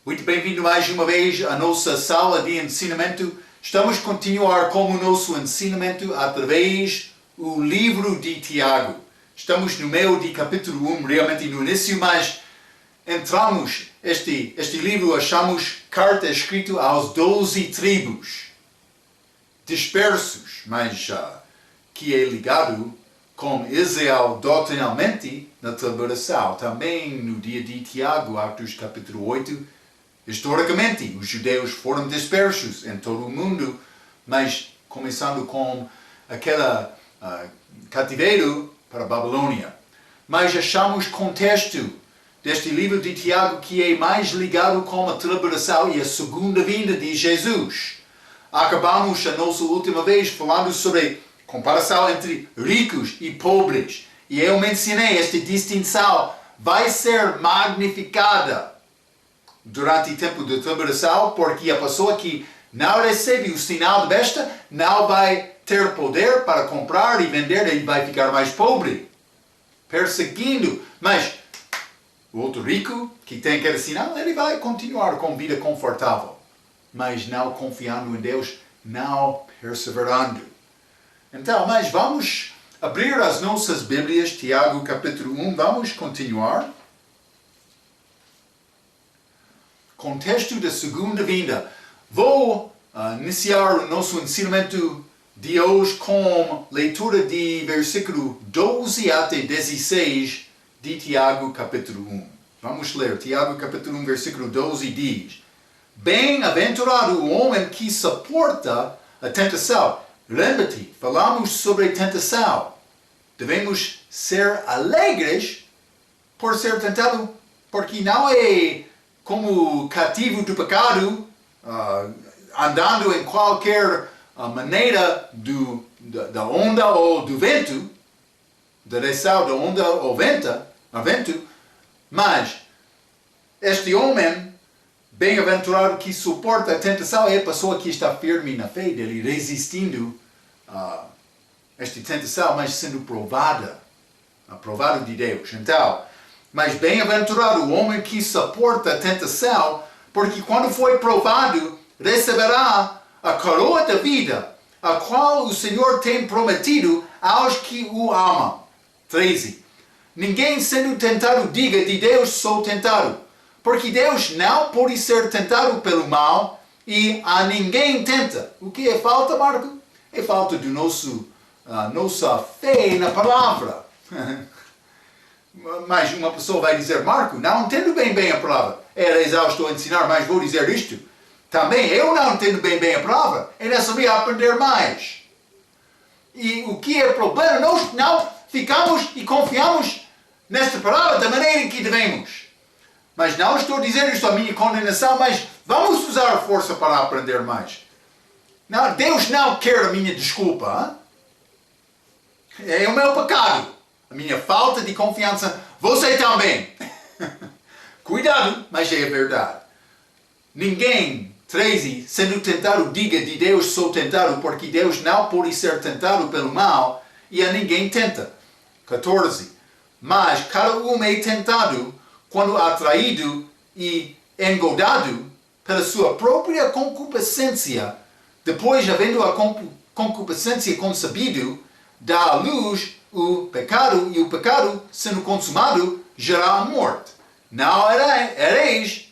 Muito bem-vindo mais uma vez à nossa sala de ensinamento. Estamos a continuar com o nosso ensinamento através do livro de Tiago. Estamos no meio de capítulo 1, realmente no início, mas entramos, este livro achamos carta escrita aos 12 tribos dispersos, mas que é ligado com Israel doutrinalmente na tribulação. Também no dia de Tiago, Atos capítulo 8, historicamente, os judeus foram dispersos em todo o mundo, mas começando com aquele cativeiro para a Babilônia. Mas achamos contexto deste livro de Tiago que é mais ligado com a tribulação e a segunda vinda de Jesus. Acabamos a nossa última vez falando sobre comparação entre ricos e pobres. E eu mencionei esta distinção vai ser magnificada durante o tempo de tribulação, porque a pessoa que não recebe o sinal de besta não vai ter poder para comprar e vender e vai ficar mais pobre, perseguindo. Mas o outro rico, que tem aquele sinal, ele vai continuar com vida confortável, mas não confiando em Deus, não perseverando. Então, mas vamos abrir as nossas Bíblias, Tiago capítulo 1, vamos continuar. Contexto da segunda vinda. Vou iniciar o nosso ensinamento de hoje com leitura de versículo 12 até 16 de Tiago capítulo 1. Vamos ler. Tiago capítulo 1, versículo 12 diz: Bem-aventurado o homem que suporta a tentação. Lembra-te, falamos sobre a tentação. Devemos ser alegres por ser tentado, porque não é como cativo do pecado, andando em qualquer maneira da onda ou do vento, da direção da onda ou vento, mas este homem bem-aventurado que suporta a tentação é a pessoa que está firme na fé dele, resistindo a esta tentação, mas sendo provado de Deus. Então, mas bem-aventurado o homem que suporta a tentação, porque quando foi provado, receberá a coroa da vida, a qual o Senhor tem prometido aos que o amam. 13. Ninguém sendo tentado diga de Deus sou tentado, porque Deus não pode ser tentado pelo mal e a ninguém tenta. O que é falta, Marco? É falta de nossa fé na palavra. Mas uma pessoa vai dizer, Marco, não entendo bem a palavra. Era exausto a ensinar, mas vou dizer isto. Também eu não entendo bem a palavra. É necessário aprender mais. E o que é o problema? Nós não ficamos e confiamos nesta palavra da maneira em que devemos. Mas não estou dizendo isto a minha condenação, mas vamos usar a força para aprender mais. Não, Deus não quer a minha desculpa. Hein? É o meu pecado. A minha falta de confiança, você também. Cuidado, mas é a verdade. Ninguém, 13, sendo tentado, diga de Deus sou tentado, porque Deus não pode ser tentado pelo mal e a ninguém tenta. 14. Mas cada um é tentado quando atraído e engodado pela sua própria concupiscência. Depois, havendo a concupiscência concebido, dá à luz o pecado, e o pecado, sendo consumado, gera a morte. Não ereis,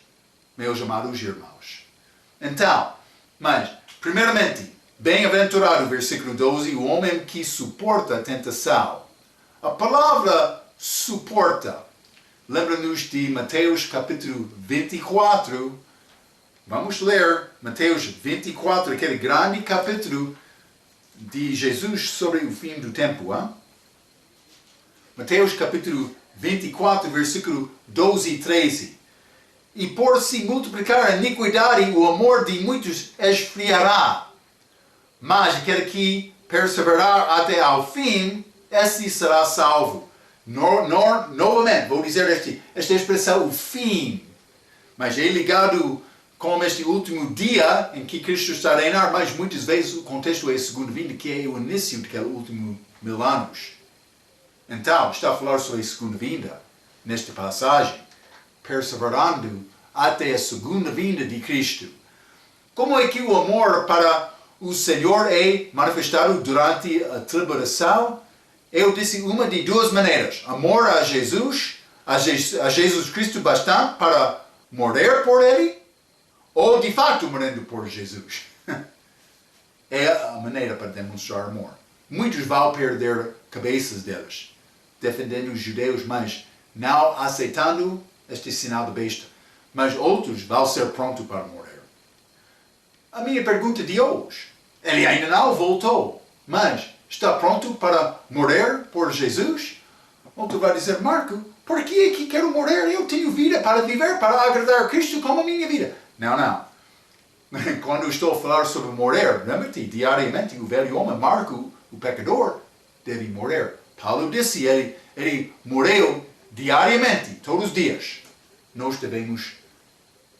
meus amados irmãos. Então, mas, primeiramente, bem-aventurado, versículo 12, o homem que suporta a tentação. A palavra suporta. Lembra-nos de Mateus capítulo 24. Vamos ler Mateus 24, aquele grande capítulo de Jesus sobre o fim do tempo. Hein? Mateus capítulo 24, versículo 12 e 13. E por se multiplicar a iniquidade, o amor de muitos esfriará. Mas aquele que perseverar até ao fim, esse será salvo. Novamente, vou dizer esta expressão, o fim. Mas é ligado com este último dia em que Cristo está a reinar, mas muitas vezes o contexto é a segunda vinda, que é o início daquele último 1000 anos. Então, está a falar sobre a segunda vinda, nesta passagem, perseverando até a segunda vinda de Cristo. Como é que o amor para o Senhor é manifestado durante a tribulação? Eu disse uma de duas maneiras. Amor a Jesus Cristo bastante para morrer por Ele, ou de fato morrendo por Jesus. É a maneira para demonstrar amor. Muitos vão perder cabeças deles, defendendo os judeus, mas não aceitando este sinal da besta. Mas outros vão ser prontos para morrer. A minha pergunta de hoje, ele ainda não voltou, mas está pronto para morrer por Jesus? Outro vai dizer, Marco, por que é que quero morrer? Eu tenho vida para viver, para agradar a Cristo como a minha vida. Não. Quando estou a falar sobre morrer, lembra-te, diariamente o velho homem, Marco, o pecador, deve morrer. Paulo disse, ele morreu diariamente, todos os dias. Nós devemos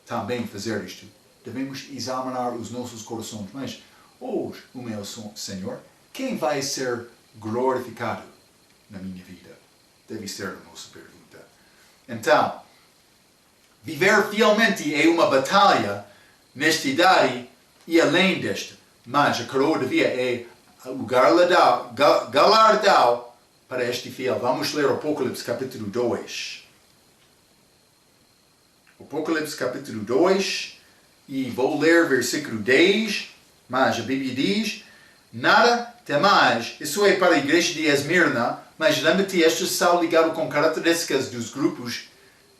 também fazer isto. Devemos examinar os nossos corações. Mas hoje, o meu Senhor, quem vai ser glorificado na minha vida? Deve ser a nossa pergunta. Então, viver fielmente é uma batalha nesta idade e além desta. Mas a coroa de vida é o galardão para este fiel. Vamos ler Apocalipse capítulo 2. Apocalipse capítulo 2 e vou ler versículo 10, mas a Bíblia diz, nada temais, isso é para a igreja de Esmirna, mas lembra-te, estes são ligados com características dos grupos,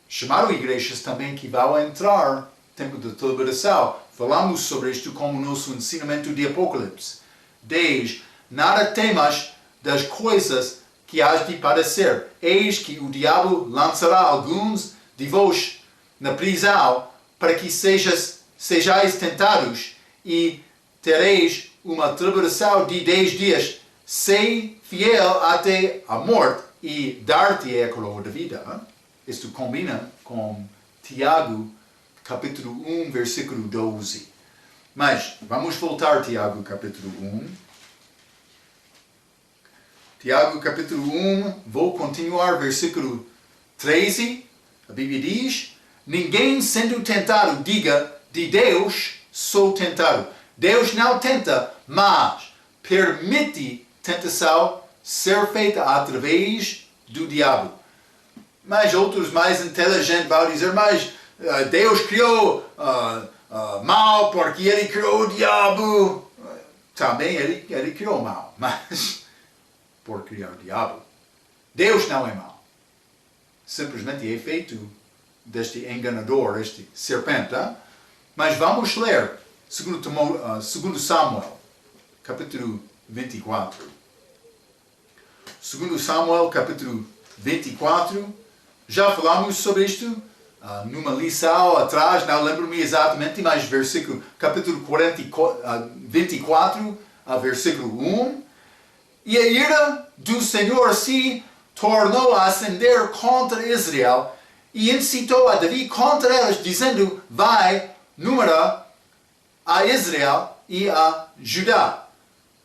chamaram igrejas também que vão entrar no tempo da tribulação. Falamos sobre isto como nosso ensinamento de Apocalipse. 10. Nada temas das coisas que hás de padecer. Eis que o diabo lançará alguns de vós na prisão, para que sejais tentados, e tereis uma tribulação de 10 dias. Sei fiel até a morte, e dar-te a coroa da vida. Isto combina com Tiago, capítulo 1, versículo 12. Mas, vamos voltar a Tiago, capítulo 1. Tiago, capítulo 1, vou continuar, versículo 13. A Bíblia diz, ninguém sendo tentado, diga, de Deus sou tentado. Deus não tenta, mas permite tentação ser feita através do diabo. Mas outros mais inteligentes vão dizer, mas Deus criou mal porque Ele criou o diabo. Também Ele criou mal, mas por criar o diabo. Deus não é mal. Simplesmente é feito deste enganador, este serpente. Mas vamos ler 2 Samuel, capítulo 24. 2 Samuel, capítulo 24. Já falamos sobre isto numa lição atrás, não lembro-me exatamente, mas versículo, capítulo 24, versículo 1. E a ira do Senhor se tornou a acender contra Israel e incitou a Davi contra eles, dizendo, vai, número a Israel e a Judá.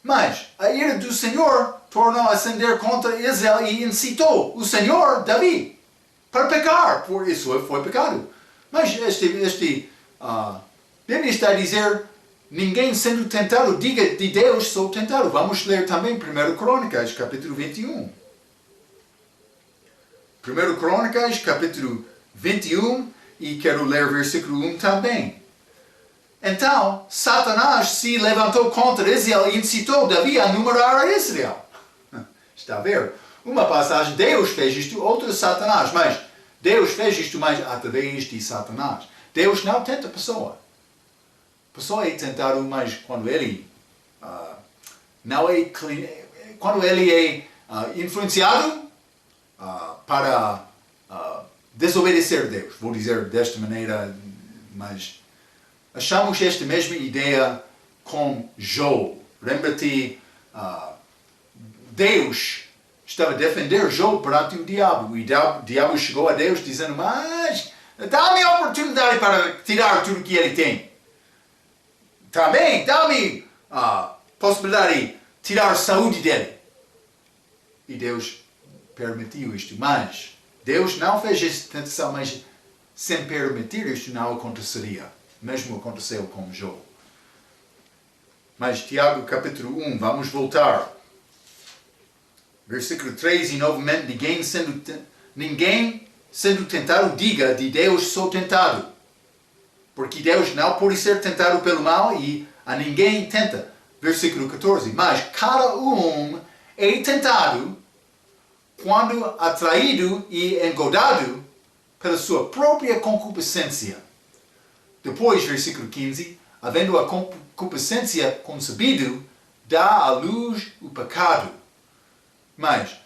Mas a ira do Senhor tornou a acender contra Israel e incitou o Senhor, Davi, para pecar. Por isso foi pecado. Mas Bíblia está a dizer, ninguém sendo tentado, diga de Deus sou tentado. Vamos ler também 1 Crônicas, capítulo 21. 1 Crônicas, capítulo 21, e quero ler versículo 1 também. Então, Satanás se levantou contra Israel e incitou Davi a numerar a Israel. Está a ver? Uma passagem, Deus fez isto, outra Satanás, mas Deus fez isto mais através de Satanás. Deus não tenta a pessoa. A pessoa é tentada, mas quando ele quando ele é influenciado para desobedecer Deus. Vou dizer desta maneira, mas achamos esta mesma ideia com Jó. Lembra-te, Deus estava a defender Jó perante o diabo. E o diabo chegou a Deus dizendo, mas dá-me a oportunidade para tirar tudo que ele tem. Também dá-me a possibilidade de tirar a saúde dele. E Deus permitiu isto. Mas Deus não fez esta tentação, mas sem permitir isto não aconteceria. Mesmo aconteceu com Jó. Mas Tiago capítulo 1, vamos voltar. Versículo 3, e novamente, ninguém sendo tentado diga de Deus sou tentado. Porque Deus não pode ser tentado pelo mal e a ninguém tenta. Versículo 14, mas cada um é tentado quando atraído e engodado pela sua própria concupiscência. Depois, versículo 15, havendo a concupiscência concebido, dá à luz o pecado. Mas,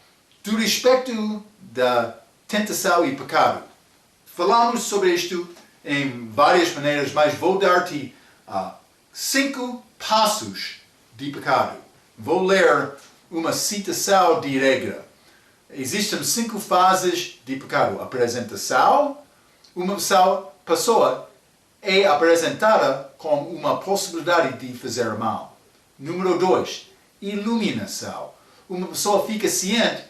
do respeito da tentação e pecado, falamos sobre isto em várias maneiras, mas vou dar-te 5 passos de pecado. Vou ler uma citação de regra. Existem 5 fases de pecado. Apresentação, uma pessoa é apresentada como uma possibilidade de fazer mal. Número 2, iluminação. Uma pessoa fica ciente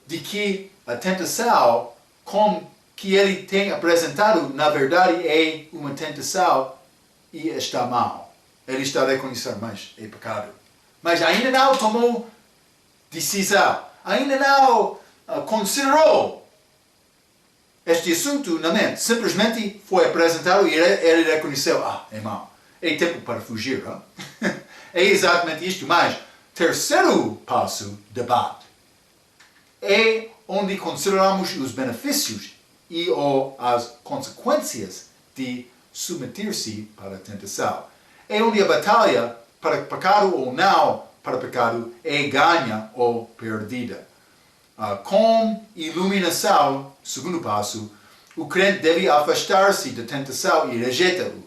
de que a tentação, como que ele tem apresentado, na verdade é uma tentação e está mal. Ele está a reconhecer, mas é pecado. Mas ainda não tomou decisão. Ainda não considerou este assunto na mente. Simplesmente foi apresentado e ele reconheceu, é mau. É tempo para fugir. É exatamente isto. Mas, terceiro passo, debate. É onde consideramos os benefícios e ou as consequências de submeter-se para a tentação. É onde a batalha para pecado ou não para pecado é ganha ou perdida. Com iluminação, segundo passo, o crente deve afastar-se da tentação e rejeita-o.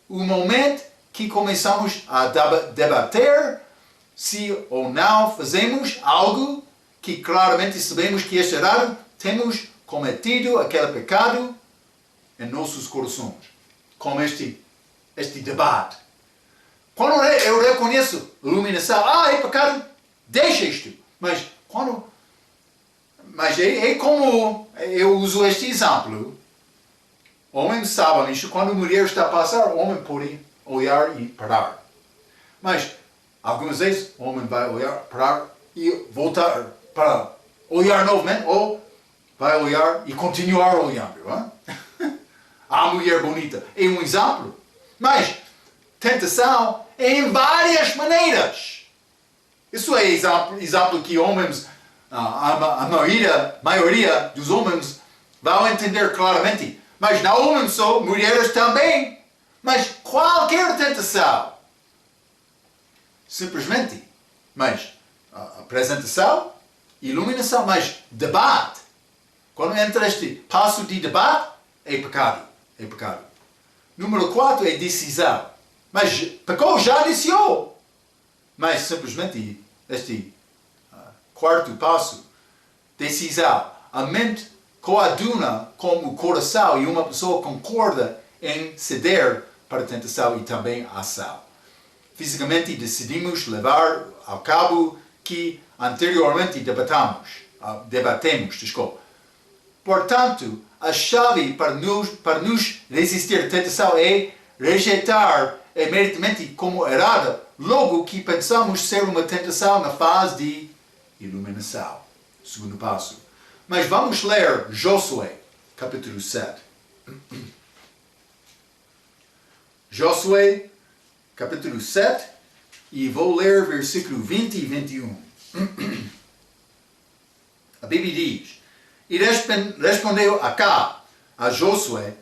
O momento que começamos a debater se ou não fazemos algo que claramente sabemos que é errado, temos cometido aquele pecado em nossos corações. Com este debate. Quando eu reconheço iluminação, é pecado, deixa isto. Mas é como eu uso este exemplo. Homens sabem isto, quando a mulher está a passar, o homem pode olhar e parar. Mas algumas vezes o homem vai olhar, parar e voltar para olhar novamente, ou vai olhar e continuar olhando. A mulher bonita é um exemplo. Mas tentação é em várias maneiras. Isso é exemplo que homens, a maioria dos homens vão entender claramente. Mas não homens só, mulheres também. Mas qualquer tentação. Simplesmente. Mas apresentação, iluminação, mas debate. Quando entra este passo de debate, é pecado. É pecado. Número 4 é decisão. Mas pecou, já iniciou. Mas simplesmente este quarto passo, decisão. A mente coaduna com o coração e uma pessoa concorda em ceder para a tentação e também a ação. Fisicamente decidimos levar ao cabo que anteriormente debatemos. Portanto, a chave para nos resistir à tentação é rejeitar imediatamente como errada, logo que pensamos ser uma tentação na fase de iluminação. Segundo passo. Mas vamos ler Josué, capítulo 7. Josué, capítulo 7, e vou ler versículo 20 e 21. A Bíblia diz, e respondeu Acá a Josué,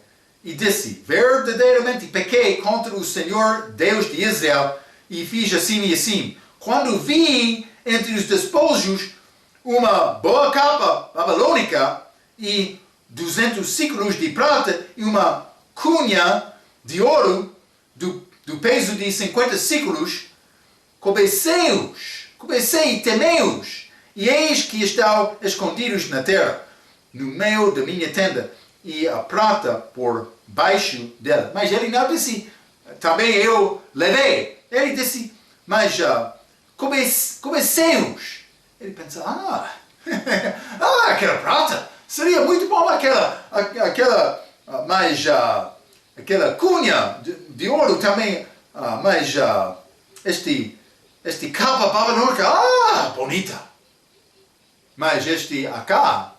e disse, verdadeiramente pequei contra o Senhor Deus de Israel, e fiz assim e assim. Quando vi entre os despojos uma boa capa babilônica e 200 ciclos de prata e uma cunha de ouro do peso de 50 ciclos, cobecei e temei-os, e eis que estão escondidos na terra, no meio da minha tenda, e a prata por baixo dela. Mas ele não disse, também eu levei. Ele disse, mas cobecei-os. Ele pensa, aquela prata, seria muito bom aquela mas aquela cunha de ouro também, mas este capa babilônica, bonita. Mas acá,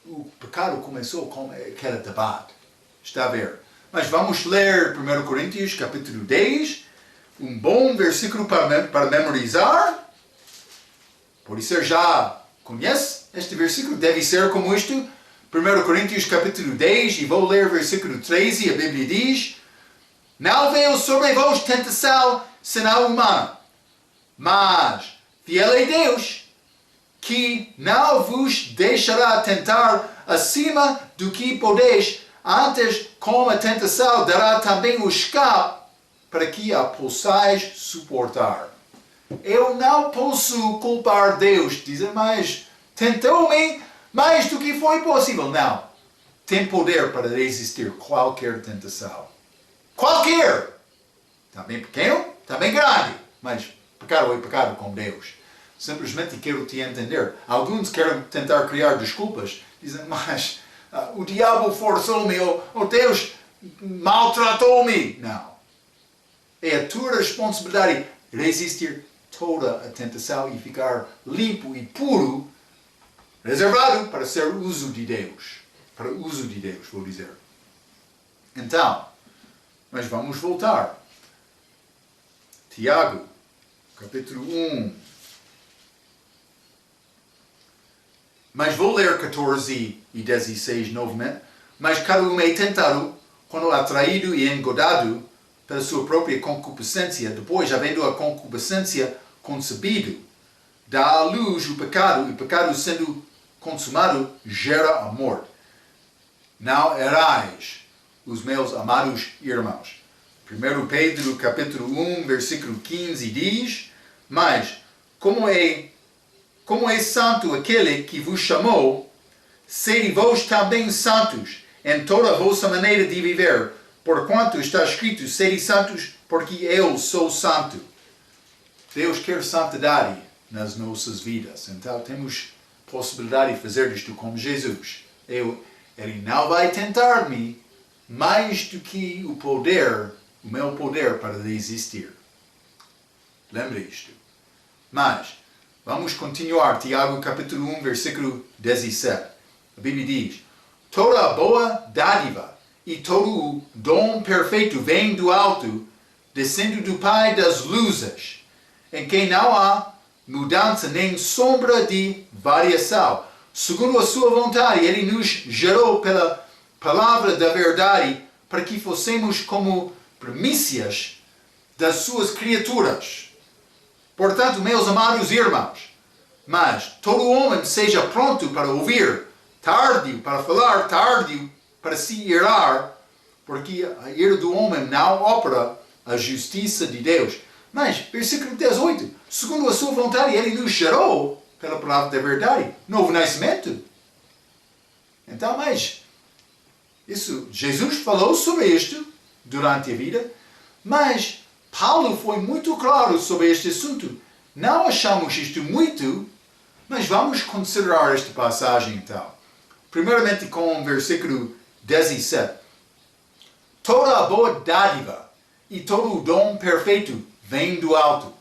o pecado começou com aquele debate. Está a ver? Mas vamos ler 1 Coríntios capítulo 10, um bom versículo para memorizar. Pode ser já conhece este versículo, deve ser como isto. 1 Coríntios capítulo 10, e vou ler versículo 13, a Bíblia diz: Não veio sobre vós tentação senão humana, mas fiel é Deus, que não vos deixará tentar acima do que podeis, antes com a tentação dará também o escape, para que a possais suportar. Eu não posso culpar Deus, dizer, mas tentou-me mais do que foi possível. Não. Tem poder para resistir qualquer tentação. Qualquer! Também pequeno, também grande. Mas pecado é pecado com Deus. Simplesmente quero te entender. Alguns querem tentar criar desculpas. Dizem, mas o diabo forçou-me, ou Deus maltratou-me. Não. É a tua responsabilidade resistir toda a tentação e ficar limpo e puro, reservado para ser uso de Deus. Para o uso de Deus, vou dizer. Então, mas vamos voltar. Tiago, capítulo 1. Mas vou ler 14 e 16 novamente. Mas cada um é tentado, quando atraído e engodado pela sua própria concupiscência, depois, havendo a concupiscência concebido, dá à luz o pecado, e o pecado sendo consumado, gera a morte. Não erais, os meus amados irmãos. 1 Pedro capítulo 1, versículo 15 diz: Mas, como é santo aquele que vos chamou, sede vós também santos em toda a vossa maneira de viver, porquanto está escrito, sede santos, porque eu sou santo. Deus quer santidade nas nossas vidas. Então temos possibilidade de fazer isto com Jesus. Ele não vai tentar-me mais do que o meu poder para resistir. Lembre isto. Mas, vamos continuar. Tiago capítulo 1, versículo 17. A Bíblia diz: Toda a boa dádiva e todo o dom perfeito vem do alto, descendo do Pai das luzes, em quem não há mudança nem sombra de variação. Segundo a sua vontade, Ele nos gerou pela palavra da verdade, para que fossemos como primícias das suas criaturas. Portanto, meus amados irmãos, mas todo homem seja pronto para ouvir, tardio para falar, tardio para se irar, porque a ira do homem não opera a justiça de Deus. Mas, versículo 18, segundo a sua vontade, Ele nos gerou pela palavra da verdade, novo nascimento. Então, mas, Jesus falou sobre isto durante a vida, mas Paulo foi muito claro sobre este assunto. Não achamos isto muito, mas vamos considerar esta passagem então. Primeiramente com o versículo 17. Toda a boa dádiva e todo o dom perfeito vem do alto.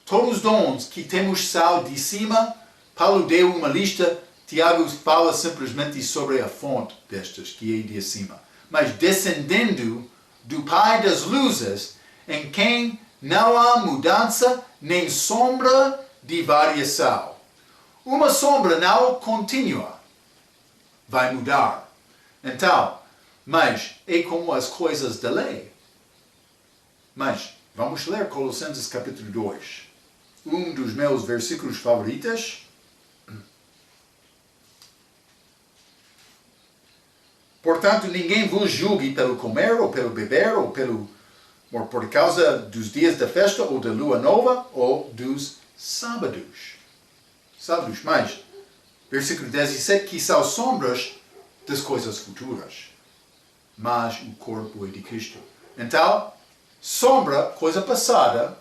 Todos os dons que temos são de cima. Paulo deu uma lista. Tiago fala simplesmente sobre a fonte destas, que é de cima. Mas descendendo do Pai das luzes, em quem não há mudança nem sombra de variação. Uma sombra não contínua vai mudar. Então, mas é como as coisas da lei. Mas vamos ler Colossenses capítulo 2. Um dos meus versículos favoritos. Portanto, ninguém vos julgue pelo comer, ou pelo beber, ou por causa dos dias da festa, ou da lua nova, ou dos sábados. Sábados, mas, versículo 17, que são sombras das coisas futuras. Mas o corpo é de Cristo. Então, sombra, coisa passada,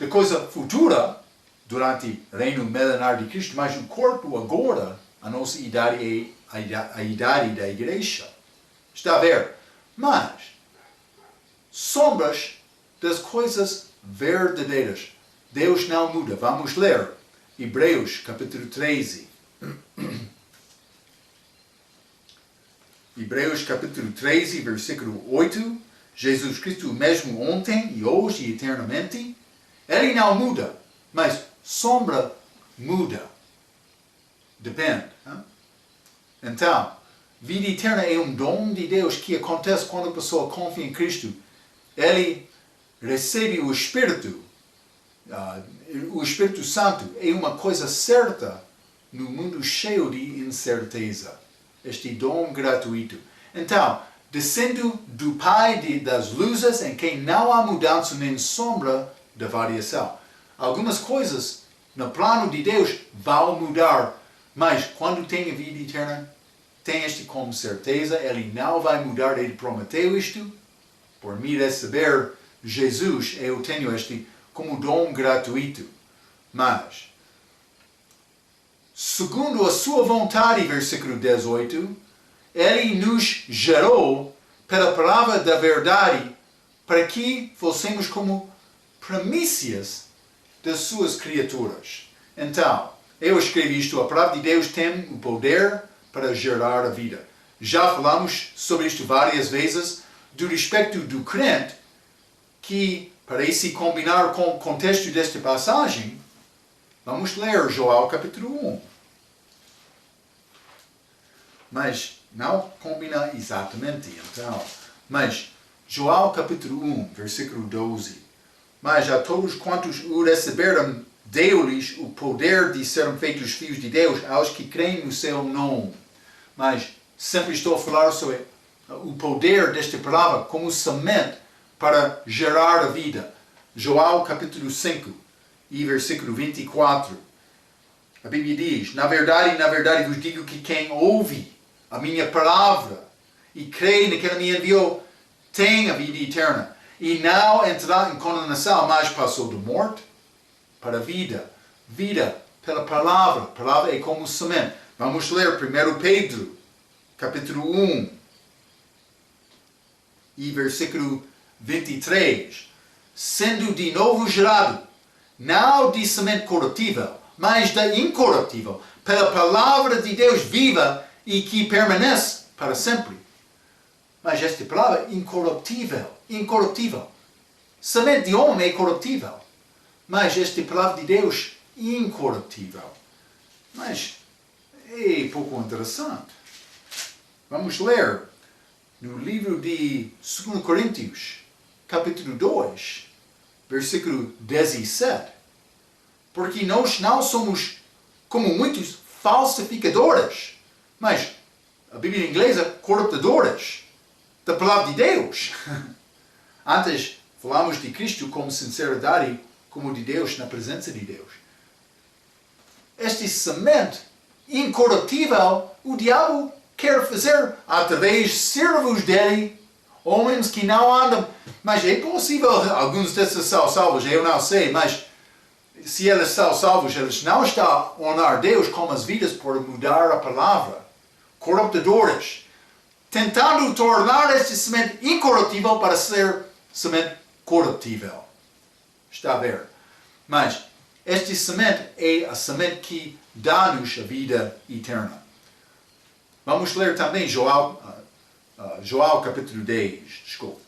da coisa futura, durante o reino milenar de Cristo, mas o corpo agora, a nossa idade é a idade da igreja. Está a ver? Mas, sombras das coisas verdadeiras. Deus não muda. Vamos ler Hebreus capítulo 13. Hebreus capítulo 13, versículo 8. Jesus Cristo mesmo ontem e hoje e eternamente. Ele não muda, mas sombra muda. Depende. Hein? Então, vida eterna é um dom de Deus que acontece quando a pessoa confia em Cristo. Ele recebe o Espírito Santo. É uma coisa certa no mundo cheio de incerteza. Este dom gratuito. Então, descendo do Pai das luzes, em quem não há mudança nem sombra de variação. Algumas coisas no plano de Deus vão mudar, mas quando tem a vida eterna, tem este como certeza, ele não vai mudar, ele prometeu isto. Por me receber Jesus, eu tenho este como dom gratuito. Mas, segundo a sua vontade, versículo 18, ele nos gerou pela palavra da verdade para que fossemos como primícias das suas criaturas. Então, eu escrevi isto, a palavra de Deus tem o poder para gerar a vida. Já falamos sobre isto várias vezes, do respeito do crente, que parece combinar com o contexto desta passagem. Vamos ler Joel capítulo 1. Mas não combina exatamente, então. Mas Joel capítulo 1, versículo 12. Mas a todos quantos o receberam, deu-lhes o poder de serem feitos filhos de Deus, aos que creem no seu nome. Mas sempre estou a falar sobre o poder desta palavra como semente para gerar a vida. Joel capítulo 5 e versículo 24. A Bíblia diz: na verdade vos digo que quem ouve a minha palavra e crê naquele que me enviou tem a vida eterna. E não entrará em condenação, mas passou de morte para a vida. Vida pela palavra. A palavra é como semente. Vamos ler 1 Pedro, capítulo 1, e versículo 23. Sendo de novo gerado, não de semente corruptível, mas da incorruptível, pela palavra de Deus viva e que permanece para sempre. Mas esta palavra é incorruptível. Semente de homem é corruptível. Mas esta palavra de Deus é incorruptível. Mas é pouco interessante. Vamos ler no livro de 2 Coríntios, capítulo 2, versículo 17. Porque nós não somos como muitos falsificadores, mas a Bíblia inglesa, corruptadores da palavra de Deus. Antes falamos de Cristo como sinceridade, como de Deus, na presença de Deus. Este semente incorruptível, o diabo quer fazer através de servos dele, homens que não andam. Mas é possível, alguns desses são salvos, eu não sei, mas se eles são salvos, eles não estão a honrar Deus com as vidas por mudar a palavra. Corruptadores, tentando tornar este semente incorruptível para ser semente corruptível. Está a ver? Mas este semente é a semente que dá-nos a vida eterna. Vamos ler também Joel capítulo 10. Desculpa.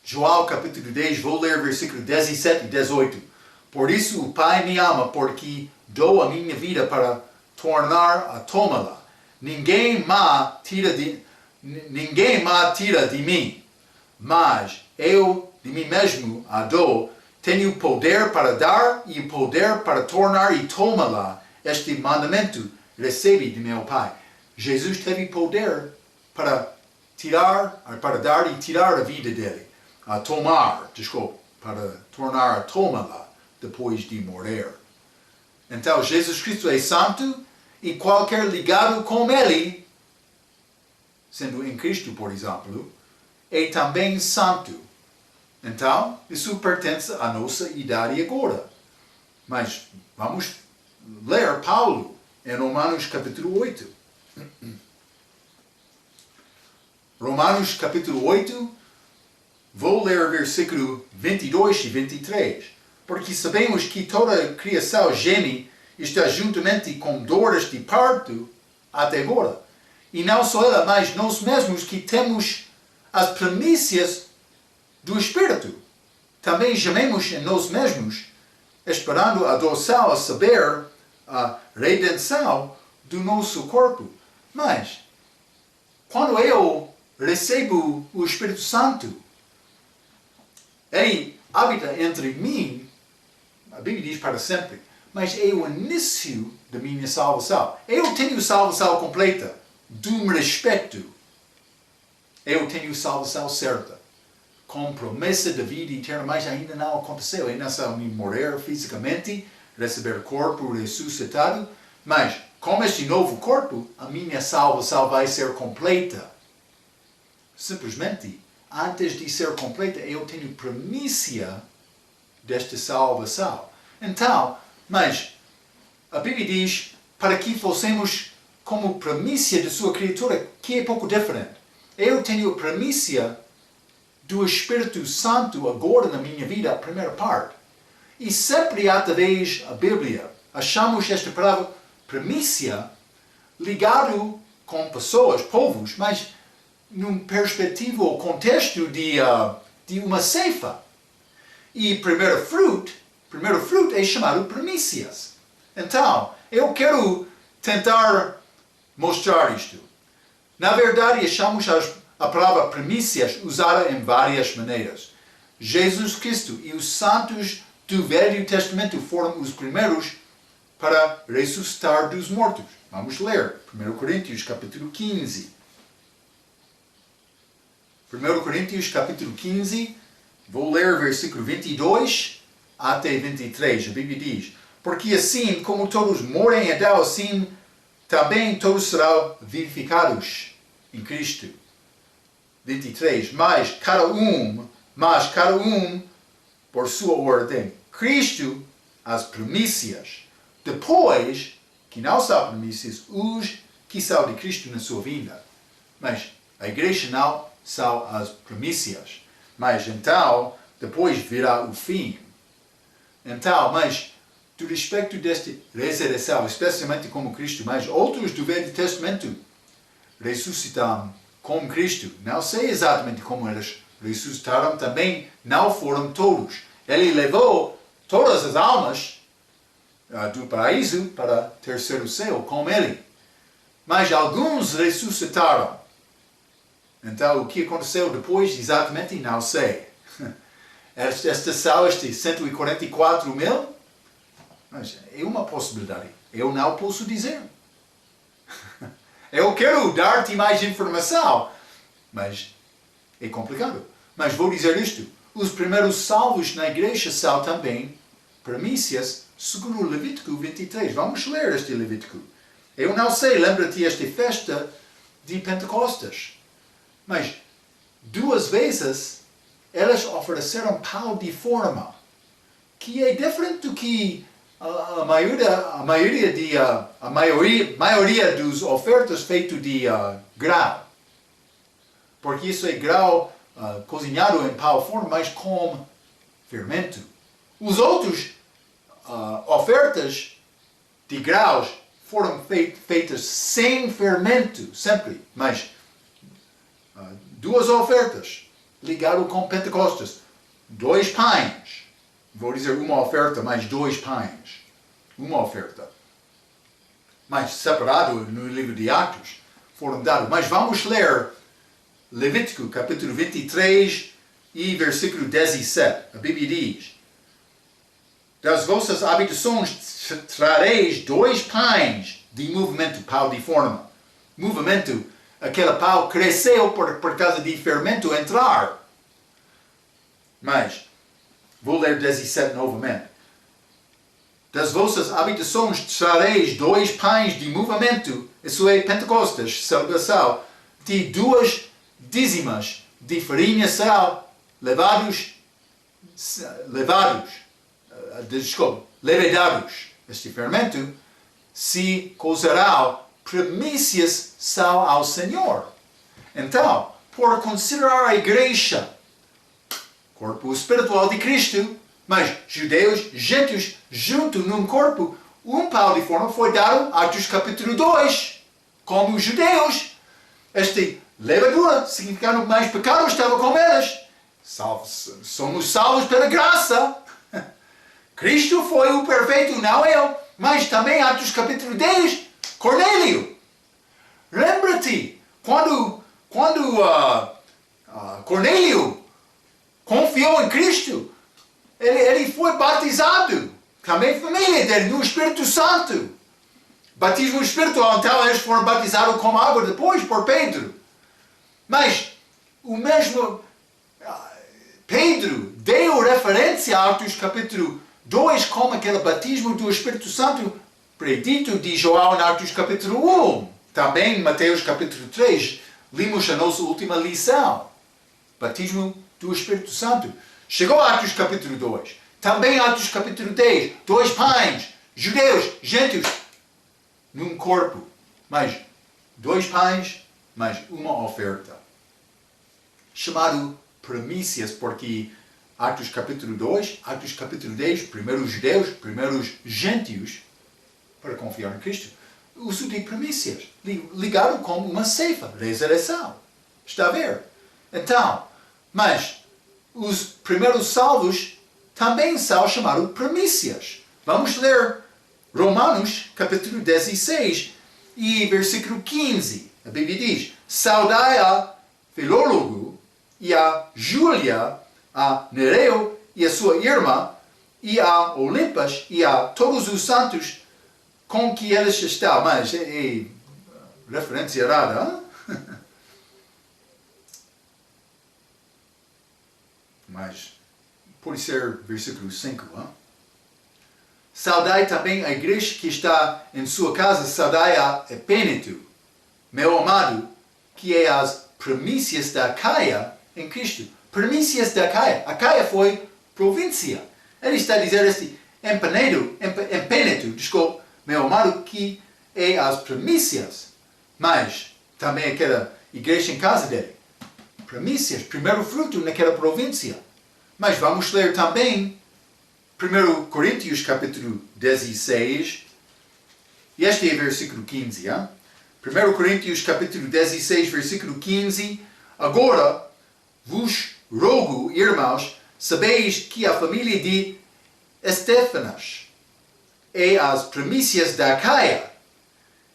Joel capítulo 10, vou ler versículo 17 e 18. Por isso o Pai me ama, porque dou a minha vida para tornar a tomá-la. Ninguém me tira de mim, mas eu de mim mesmo a dou. Tenho poder para dar e poder para tornar e tomá-la. Este mandamento recebi de meu Pai. Jesus teve poder para dar e tirar a vida dele. Para tornar a tomá-la depois de morrer. Então Jesus Cristo é santo e qualquer ligado com ele, sendo em Cristo, por exemplo, é também santo. Então, isso pertence à nossa idade agora. Mas vamos ler Paulo em Romanos capítulo 8. Romanos capítulo 8, vou ler versículo 22 e 23. Porque sabemos que toda a criação geme está juntamente com dores de parto até agora. E não só ela, mas nós mesmos que temos as primícias do Espírito. Também gememos em nós mesmos, esperando a adoção, a saber, a redenção do nosso corpo. Mas, quando eu recebo o Espírito Santo, ele habita entre mim, a Bíblia diz para sempre, mas é o início da minha salvação. Eu tenho salvação completa, do respeito. Eu tenho salvação certa, com promessa de vida eterna, mas ainda não aconteceu. Ainda não me morrer fisicamente, receber corpo ressuscitado, mas com este novo corpo, a minha salvação vai ser completa. Simplesmente, antes de ser completa, eu tenho primícia desta salvação. Então, mas a Bíblia diz para que fossemos como primícia de sua criatura, que é pouco diferente. Eu tenho a primícia do Espírito Santo agora na minha vida, a primeira parte. E sempre através da Bíblia, achamos esta palavra primícia ligado com pessoas, povos, mas num perspectiva ou contexto de uma ceifa. E primeiro fruto é chamado primícias. Então, eu quero tentar mostrar isto. Na verdade, achamos a palavra primícias usada em várias maneiras. Jesus Cristo e os santos do Velho Testamento foram os primeiros para ressuscitar dos mortos. Vamos ler 1 Coríntios capítulo 15. 1 Coríntios capítulo 15, vou ler versículo 22 até 23. A Bíblia diz: porque assim como todos morrem em Adão, assim também todos serão vivificados em Cristo. 23. Mas cada um por sua ordem. Cristo, as primícias. Depois, que não são primícias, os que são de Cristo na sua vinda. Mas a igreja não são as primícias. Mas então, depois virá o fim. Então, mas do respeito desta ressurreição, especialmente como Cristo, mas outros do Velho Testamento ressuscitaram com Cristo. Não sei exatamente como eles ressuscitaram, também não foram todos. Ele levou todas as almas do paraíso para o terceiro céu com ele. Mas alguns ressuscitaram. Então, o que aconteceu depois, exatamente, não sei. Esta são estes 144 mil? Mas é uma possibilidade. Eu não posso dizer. Eu quero dar-te mais informação, mas é complicado. Mas vou dizer isto. Os primeiros salvos na igreja são também primícias, segundo Levítico 23. Vamos ler este Levítico. Eu não sei, lembra-te esta festa de Pentecostes. Mas 2 vezes elas ofereceram pão de forma, que é diferente do que a maioria dos ofertas feito de grão. Porque isso é grão cozinhado em pão forma, mas com fermento. Os outros ofertas de grãos foram feitas sem fermento, sempre. Mas 2 ofertas ligadas com Pentecostes. 2 pães. Vou dizer uma oferta, mais 2 pães. Uma oferta. Mas separado no livro de Atos, foram dados. Mas vamos ler Levítico, capítulo 23 e versículo 17. A Bíblia diz: das vossas habitações trareis 2 pães de movimento, pão de forma. Movimento, aquele pão cresceu por causa de fermento entrar. Mas vou ler 17 novamente. Das vossas habitações trareis 2 pães de movimento, isso é Pentecostes, celebração, de 2 dízimas de farinha sal, levedados. este fermento, se cozerá primícias são ao Senhor. Então, por considerar a igreja, corpo espiritual de Cristo, mas judeus, gentios, junto num corpo, um pau de forma foi dado, Atos capítulo 2, como os judeus. Este levadura, significando mais pecado, estava com eles. Somos salvos pela graça. Cristo foi o perfeito, não eu. Mas também Atos capítulo 10, Cornélio. Lembra-te, quando Cornélio confiou em Cristo, ele foi batizado. Também família dele, no Espírito Santo. Batismo espiritual, então eles foram batizados com água depois por Pedro. Mas o mesmo Pedro deu referência a Atos capítulo 2 como aquele batismo do Espírito Santo predito de João em Atos capítulo 1. Também em Mateus capítulo 3, limos a nossa última lição. Batismo do Espírito Santo. Chegou a Atos capítulo 2. Também Atos capítulo 10. 2 pães, judeus, gentios, num corpo. Mas 2 pães, mas uma oferta. Chamado primícias, porque Atos capítulo 2, Atos capítulo 10, primeiro os judeus, primeiro os gentios, para confiar em Cristo, uso de primícias, ligado com uma ceifa, ressurreição. Está a ver? Então, mas os primeiros salvos também são chamados primícias. Vamos ler Romanos capítulo 16 e versículo 15. A Bíblia diz: saudai a Filólogo e a Júlia, a Nereu e a sua irmã, e a Olimpas e a todos os santos com que eles estão. Mas é referência errada, hein? Mas pode ser versículo 5. Hein? Saudai também a igreja que está em sua casa, saudai a Epêneto, meu amado, que é as primícias da Acaia em Cristo. Primícias da Acaia. Acaia foi província. Ele está a dizer este Epêneto, desculpe, meu amado, que é as primícias. Mas também aquela igreja em casa dele. Primícias, primeiro fruto naquela província. Mas vamos ler também 1 Coríntios capítulo 16. E este é o versículo 15. Hein? 1 Coríntios capítulo 16, versículo 15. Agora vos rogo, irmãos, sabeis que a família de Estéfanas é as primícias da Acaia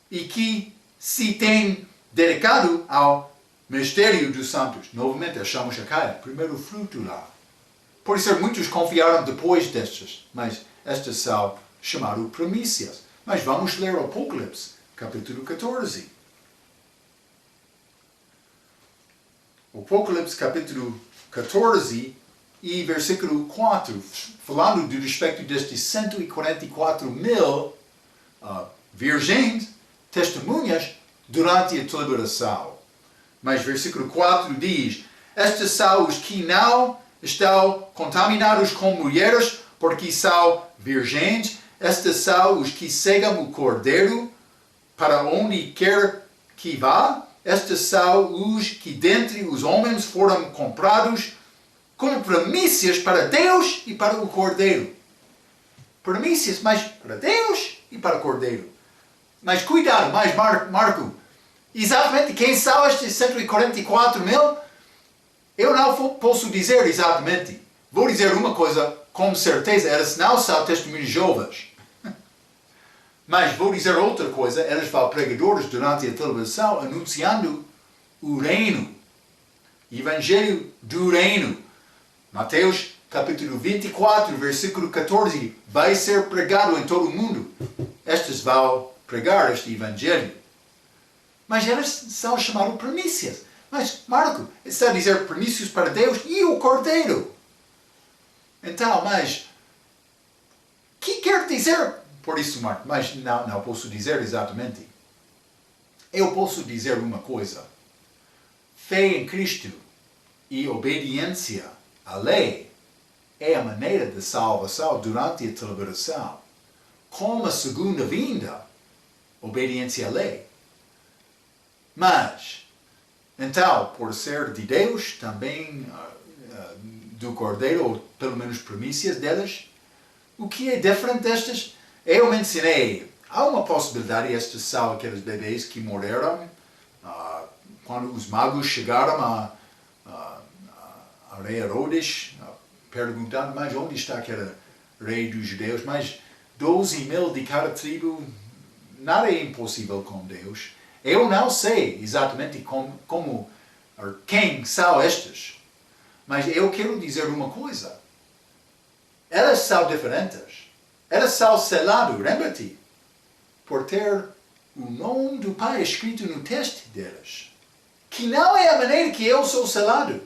e que se tem dedicado ao ministério dos santos. Novamente, achamos Acaia, primeiro fruto lá. Por isso, muitos confiaram depois destas, mas estas são chamadas primícias. Mas vamos ler o Apocalipse, capítulo 14. O Apocalipse, capítulo 14 e versículo 4, falando do respeito destes 144 mil virgens, testemunhas, durante a deliberação. Mas versículo 4 diz: estes são os que não estão contaminados com mulheres, porque são virgens. Estes são os que seguem o Cordeiro para onde quer que vá. Estes são os que dentre os homens foram comprados como primícias para Deus e para o Cordeiro. Primícias, mas para Deus e para o Cordeiro. Mas cuidado, mais Marco, exatamente quem são estes 144 mil? Eu não posso dizer exatamente. Vou dizer uma coisa com certeza, eles não são testemunhos de Jeová. Mas vou dizer outra coisa, eles são pregadores durante a televisão anunciando o reino. Evangelho do reino. Mateus capítulo 24, versículo 14, vai ser pregado em todo o mundo. Estes vão pregar este evangelho. Mas eles são chamados primícias. Mas, Marco, está a dizer primícias para Deus e o Cordeiro. Então, mas, o que quer dizer por isso, Marco? Mas não posso dizer exatamente. Eu posso dizer uma coisa. Fé em Cristo e obediência à lei é a maneira de salvação durante a deliberação. com a segunda vinda, obediência à lei. Mas, então, por ser de Deus, também do Cordeiro, ou pelo menos primícias delas, o que é diferente destas? Eu mencionei, há uma possibilidade, estes são aqueles bebês que morreram quando os magos chegaram a rei Herodes, perguntando, mas onde está aquele rei dos judeus? Mas 12.000 de cada tribo, nada é impossível com Deus. Eu não sei exatamente quem são estes, mas eu quero dizer uma coisa. Elas são diferentes. Elas são seladas, lembra-te, por ter o nome do Pai escrito no teste delas. Que não é a maneira que eu sou selado.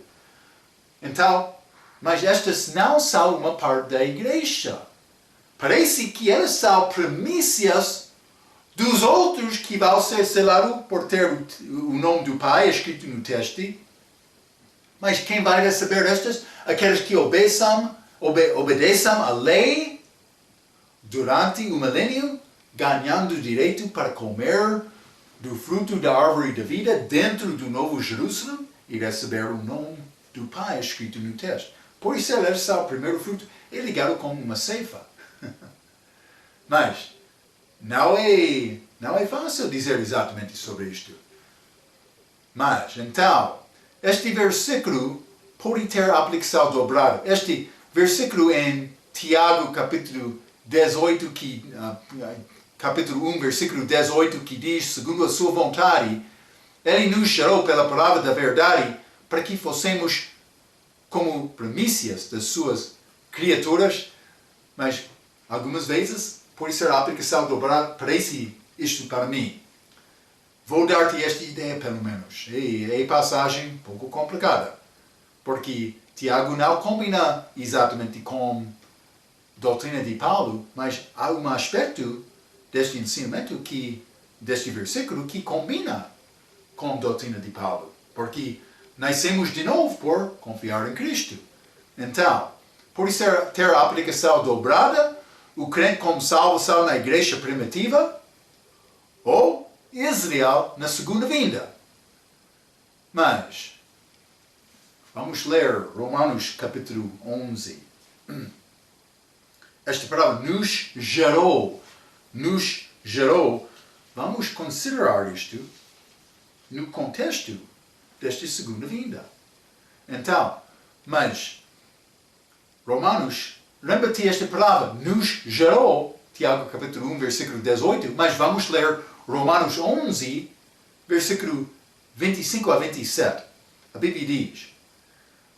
Então, mas estas não são uma parte da igreja. Parece que elas são primícias dos outros que vão ser selados por ter o nome do Pai escrito no teste. Mas quem vai receber estas? Aqueles que obedeçam à lei durante o milênio, ganhando o direito para comer do fruto da árvore da vida dentro do Novo Jerusalém e receber o nome do Pai escrito no texto. Por isso eles são o primeiro fruto, é ligado com uma ceifa. Mas não é fácil dizer exatamente sobre isto. Mas, então, este versículo pode ter aplicação dobrada. Este versículo em Tiago, capítulo 18, capítulo 1, versículo 18, que diz, segundo a sua vontade, Ele nos gerou pela palavra da verdade para que fossemos como primícias das suas criaturas, mas algumas vezes pode ser a aplicação dobrada, parece isto para mim. Vou dar-te esta ideia pelo menos. É passagem um pouco complicada, porque Tiago não combina exatamente com a doutrina de Paulo, mas há um aspecto deste ensinamento, deste versículo, que combina com a doutrina de Paulo, porque nascemos de novo por confiar em Cristo. Então, por ter a aplicação dobrada, o crente como salvação na igreja primitiva, ou Israel na segunda vinda. Mas, vamos ler Romanos capítulo 11. Esta palavra nos gerou, vamos considerar isto no contexto desta segunda vinda. Então, mas, Romanos, lembra-te esta palavra, nos gerou, Tiago capítulo 1, versículo 18, mas vamos ler Romanos 11, versículo 25 a 27. A Bíblia diz,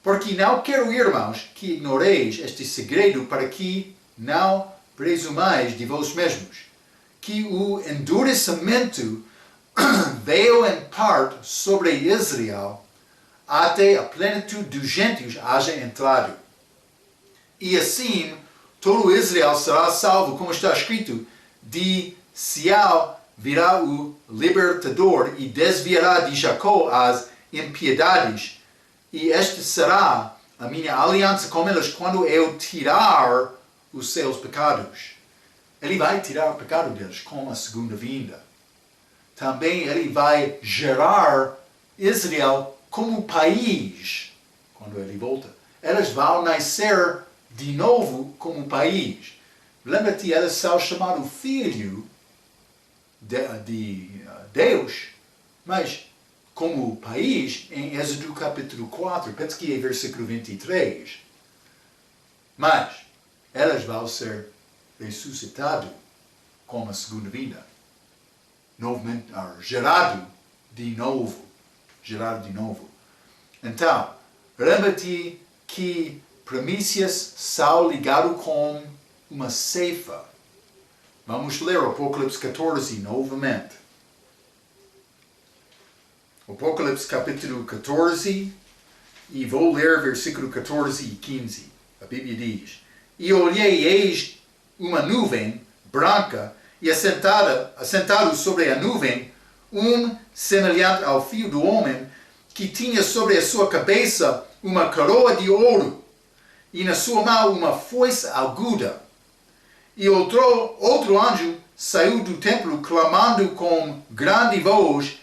porque não quero, irmãos, que ignoreis este segredo para que não presumais de vós mesmos, que o endurecimento veio em parte sobre Israel, até a plenitude dos gentios haja entrado. E assim, todo Israel será salvo, como está escrito, de Sião virá o libertador e desviará de Jacó as impiedades, e esta será a minha aliança com eles quando eu tirar os seus pecados. Ele vai tirar o pecado deles com a segunda vinda. Também ele vai gerar Israel como país quando ele volta. Eles vão nascer de novo como país. Lembra-te, eles são chamados filho de Deus, mas como país, em Êxodo capítulo 4, penso que é versículo 23. Mas elas vão ser ressuscitados com a segunda vinda. Novamente, gerado de novo. Então, lembra-te que primícias são ligadas com uma ceifa. Vamos ler o Apocalipse 14 novamente. Apocalipse capítulo 14, e vou ler versículo 14 e 15. A Bíblia diz, e olhei, eis uma nuvem branca, e assentado sobre a nuvem, semelhante ao filho do homem, que tinha sobre a sua cabeça uma coroa de ouro, e na sua mão uma foice aguda. E outro anjo saiu do templo clamando com grande voz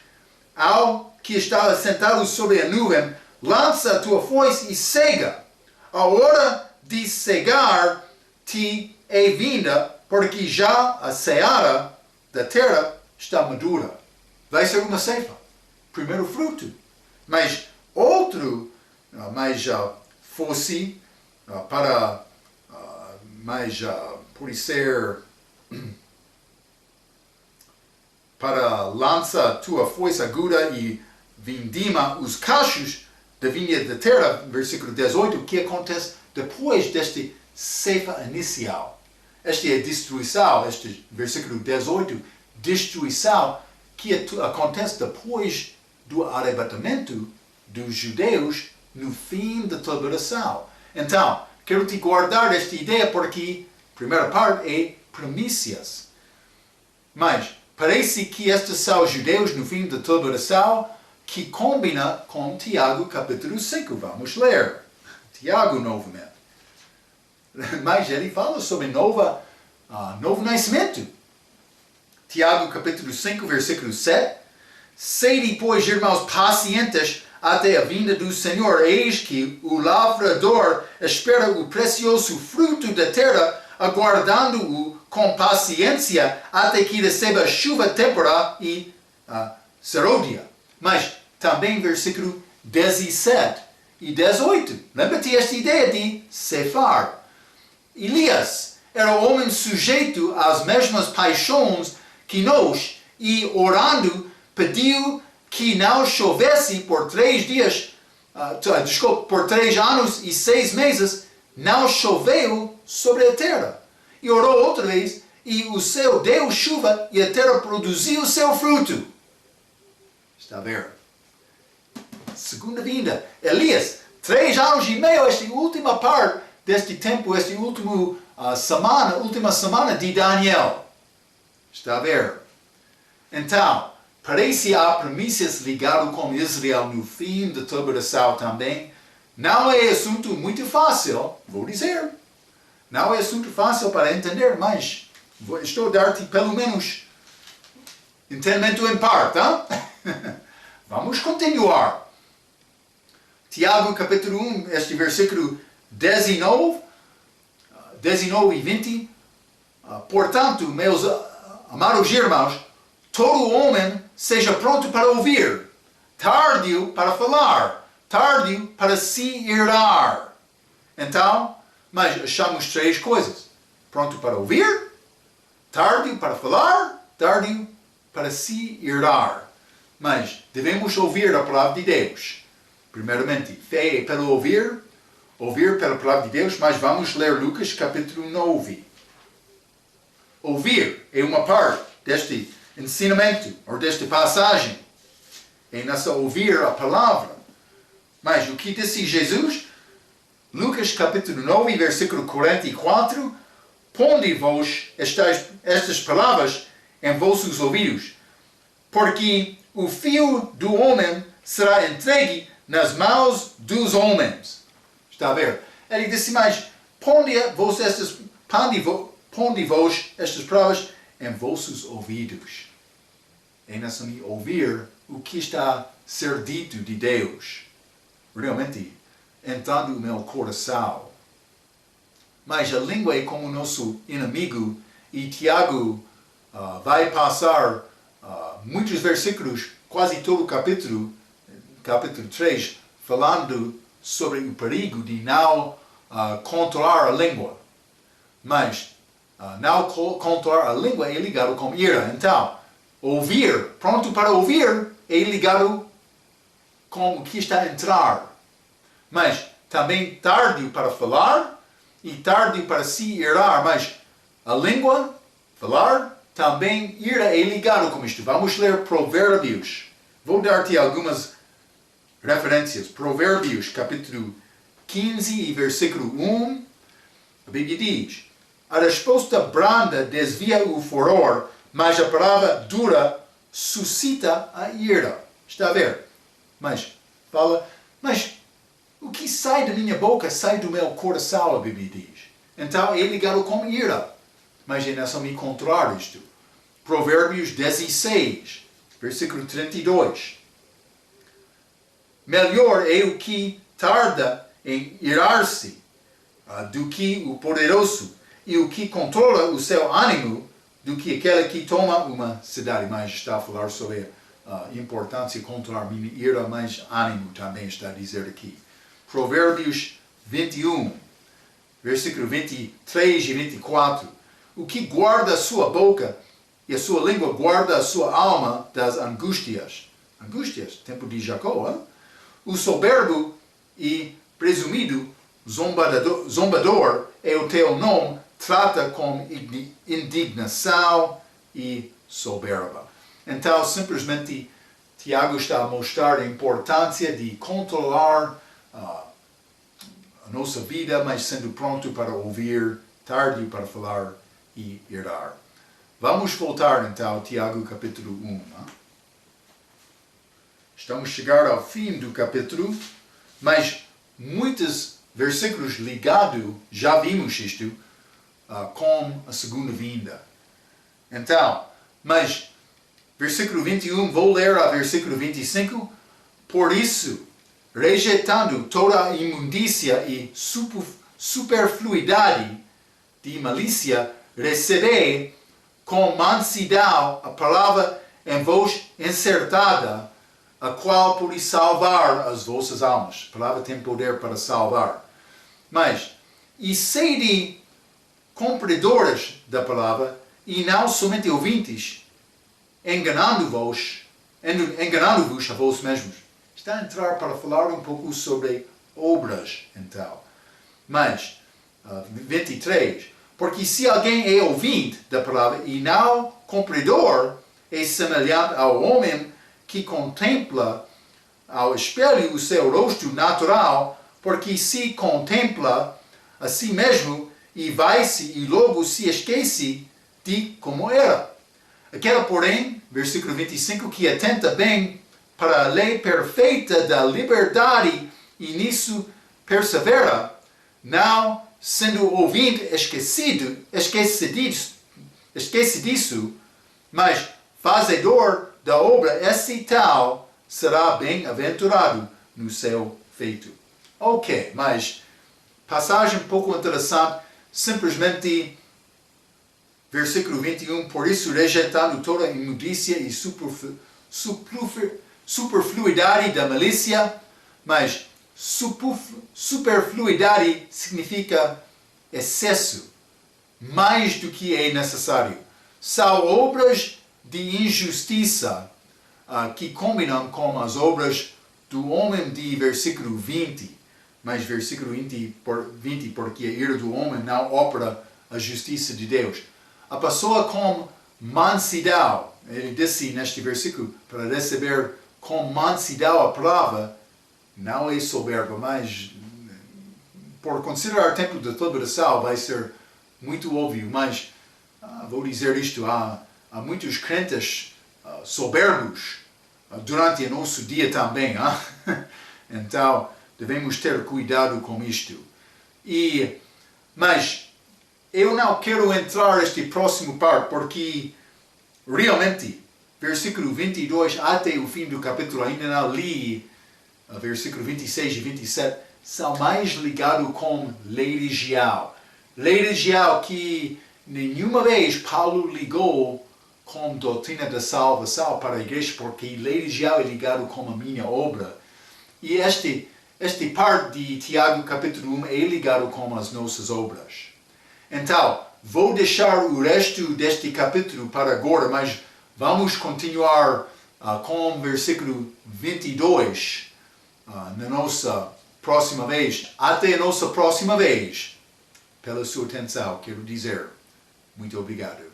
ao que estava sentado sobre a nuvem: lança a tua foice e cega. A hora de cegar-te é vinda, porque já a seara da terra está madura. Vai ser uma ceifa, primeiro fruto. Mas outro, fosse para, por ser, para lança a tua foice aguda e vindima os cachos da vinha da terra, versículo 18, o que acontece depois deste ceifa inicial. Esta é a destruição, este versículo 18, destruição que acontece depois do arrebatamento dos judeus no fim da tribulação. Então, quero te guardar esta ideia porque a primeira parte é primícias. Mas parece que estes são os judeus no fim da tribulação, que combina com Tiago capítulo 5. Vamos ler Tiago novamente. Mas ele fala sobre novo nascimento. Tiago capítulo 5, versículo 7. Sede, pois, irmãos, pacientes até a vinda do Senhor. Eis que o lavrador espera o precioso fruto da terra, aguardando-o com paciência até que receba chuva temporal e serôdia. Mas também versículo 17 e 18. Lembra-te esta ideia de cefar. Elias era um homem sujeito às mesmas paixões que nós, e orando pediu que não chovesse por 3 dias, por 3 anos e 6 meses, não choveu sobre a terra. E orou outra vez, e o céu deu chuva, e a terra produziu o seu fruto. Está a ver? Segunda vinda. Elias, 3 anos e meio, esta última parte deste tempo, esta última semana de Daniel. Está a ver? Então, parece que há premissas ligadas com Israel no fim da tribulação também. Não é assunto muito fácil, vou dizer. Não é assunto fácil para entender, mas estou a dar-te pelo menos entendimento em parte. Hein? Vamos continuar. Tiago capítulo 1, este versículo 19 e 20. Portanto, meus amados irmãos, todo homem seja pronto para ouvir, tardio para falar, tardio para se irar. Então, mas achamos 3 coisas: pronto para ouvir, tardio para falar, tardio para se irar. Mas devemos ouvir a palavra de Deus. Primeiramente, fé é pelo ouvir pela palavra de Deus, mas vamos ler Lucas capítulo 9. Ouvir é uma parte deste ensinamento, ou desta passagem. É nessa ouvir a palavra. Mas o que disse Jesus? Lucas capítulo 9, versículo 44. Ponde-vos estas palavras em vossos ouvidos, porque o filho do homem será entregue nas mãos dos homens. Está a ver? Ele disse mais: ponde-vos estas palavras em vossos ouvidos. É necessário ouvir o que está a ser dito de Deus. Realmente, entrando no meu coração. Mas a língua é como nosso inimigo, e Tiago vai passar muitos versículos, quase todo o capítulo 3, falando sobre o perigo de não controlar a língua. Mas não controlar a língua é ligado com ira. Então, ouvir, pronto para ouvir, é ligado com o que está a entrar. Mas também tardio para falar e tardio para se irar. Mas a língua, falar, também ira é ligado com isto. Vamos ler Provérbios. Vou dar-te algumas referências. Provérbios, capítulo 15 e versículo 1. A Bíblia diz: a resposta branda desvia o furor, mas a palavra dura suscita a ira. Está a ver? Mas o que sai da minha boca sai do meu coração, a Bíblia diz. Então é ligado com ira. mas é necessário encontrar isto. Provérbios 16, versículo 32. Melhor é o que tarda em irar-se do que o poderoso, e o que controla o seu ânimo do que aquele que toma uma cidade. Mas está a falar sobre a importância de controlar minha ira, mas ânimo também está a dizer aqui. Provérbios 21, versículo 23 e 24. O que guarda a sua boca e a sua língua guarda a sua alma das angústias. Angústias, tempo de Jacó, hein? O soberbo e presumido zombador é o teu nome, trata com indignação e soberba. Então, simplesmente, Tiago está a mostrar a importância de controlar a nossa vida, mas sendo pronto para ouvir, tardio para falar e irar. Vamos voltar, então, a Tiago capítulo 1. Né? Estamos a chegar ao fim do capítulo, mas muitos versículos ligados, já vimos isto, com a segunda vinda. Então, mas, versículo 21, vou ler a versículo 25. Por isso, rejeitando toda a imundícia e superfluidade de malícia, recebei com mansidão a palavra em voz encertada, a qual pode salvar as vossas almas. A palavra tem poder para salvar. Mas, e sede cumpridores da palavra, e não somente ouvintes, enganando-vos a vós mesmos. Está a entrar para falar um pouco sobre obras, então. Mas, 23, porque se alguém é ouvinte da palavra e não cumpridor, é semelhante ao homem que contempla ao espelho o seu rosto natural, porque se contempla a si mesmo e vai-se e logo se esquece de como era. Aquela, porém, versículo 25, que atenta bem para a lei perfeita da liberdade e nisso persevera, não sendo ouvinte esquece disso, mas fazedor da obra, esse tal será bem-aventurado no seu feito. Ok, mas passagem um pouco interessante, simplesmente versículo 21, por isso rejeitando toda imundícia e superfluidade da malícia, mas superfluidade significa excesso, mais do que é necessário. São obras de injustiça que combinam com as obras do homem de versículo 20, mas versículo 20, porque a ira do homem não opera a justiça de Deus. A pessoa com mansidão, ele disse neste versículo, para receber com mansidão a palavra, não é soberba, mas por considerar o tempo da liberação vai ser muito óbvio, mas vou dizer isto, há muitos crentes soberbos durante o nosso dia também. Então, devemos ter cuidado com isto. Mas eu não quero entrar neste próximo parte, porque realmente, versículo 22 até o fim do capítulo, ainda não li, versículo 26 e 27, são mais ligados com lei regial. Lei regial que nenhuma vez Paulo ligou com doutrina da salvação para a igreja, porque lei regial é ligado com a minha obra. E este parte de Tiago capítulo 1 é ligado com as nossas obras. Então, vou deixar o resto deste capítulo para agora, mas vamos continuar com o versículo 22 na nossa próxima vez. Até a nossa próxima vez. Pela sua atenção, quero dizer muito obrigado.